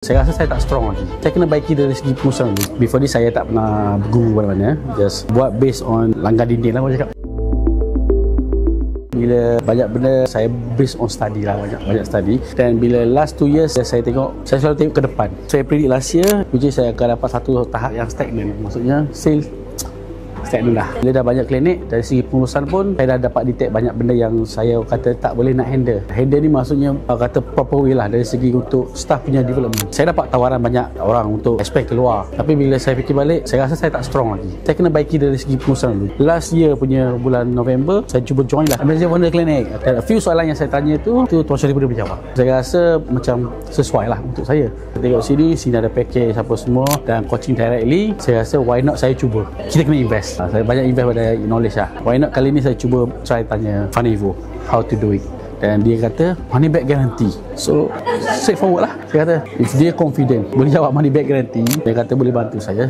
Saya rasa saya tak strong lagi. Saya kena baiki dari segi pengurusan dulu. Before this saya tak pernah berguru mana-mana. Just buat based on langgar dinding lah, orang cakap. Bila banyak benda saya based on study lah, banyak study. Dan bila last 2 years saya selalu tengok ke depan. Saya predict last year which is saya akan dapat satu tahap yang stagnan. Maksudnya sales stagnan dah. Bila dah banyak klinik, dari segi pengurusan pun saya dah dapat detect banyak benda yang saya kata tak boleh nak handle. Handle ni maksudnya kata proper way lah dari segi untuk staff punya development. Saya dapat tawaran banyak orang untuk aspek keluar. Tapi bila saya fikir balik, saya rasa saya tak strong lagi. Saya kena baiki dari segi pengurusan dulu. Last year punya bulan November, saya cuba join lah Emergency Wonder Clinic. Dan a few soalan yang saya tanya tu Tuan Syarifudin boleh menjawab. Saya rasa macam sesuai lah untuk saya. Tengok sini ada package apa semua dan coaching directly. Saya rasa why not saya cuba. Kita kena invest. Saya banyak invest pada knowledge lah. Why not kali ni saya cuba try tanya Fanivo how to do it. Dan dia kata money back guarantee. So straightforward lah. Saya kata if dia confident boleh jawab money back guarantee, dia kata boleh bantu saya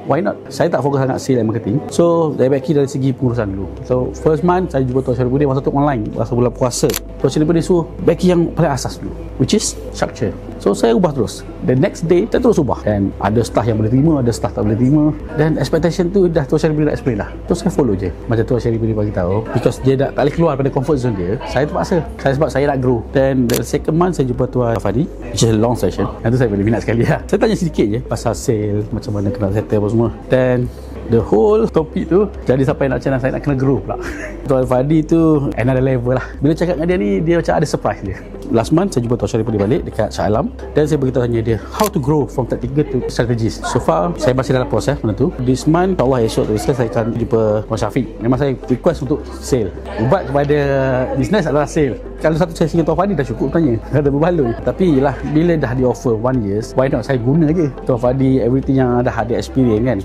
why not. Saya tak fokus sangat sale and marketing. So saya baiki dari segi pengurusan dulu. So first month saya jumpa Tuan Syarifudin masa tu online, masa bulan puasa. Tuan Syarifudin suruh baiki yang paling asas dulu, which is structure. So saya ubah terus. The next day saya terus ubah. Dan ada staff yang boleh terima, ada staff tak boleh terima. Dan expectation tu dah Tuan Syarifudin dah explain dah. Terus saya follow je macam Tuan Syarifudin bagi tahu. Because dia tak boleh keluar daripada comfort zone dia, saya terpaksa. Sebab saya nak grow. Dan the second month saya jumpa Tuan Fadi, which is a long session. Yang tu saya boleh minat sekali lah. Saya tanya sedikit je pasal sale, macam mana kena settle apa semua. Dan the whole topik tu jadi sampai nak macam saya nak kena grow pula. Tuan Fadi tu another level lah. Bila cakap dengan dia ni, dia macam ada surprise dia. Last month saya jumpa Tuan Syarifudin balik dekat Shah Alam. Dan saya beritahu tanya dia how to grow from tactical to strategist. So far saya masih dalam proses benda tu. This month insyaAllah esok tu saya akan jumpa Tuan Syafiq. Memang saya request untuk sale. Ubat kepada business adalah sale. Kalau satu sesi dengan Tuan Fadi dah cukup tanya, ada berbaloi. Tapi yelah, bila dah di offer 1 year, why not saya guna je Tuan Fadi everything yang dah ada experience kan.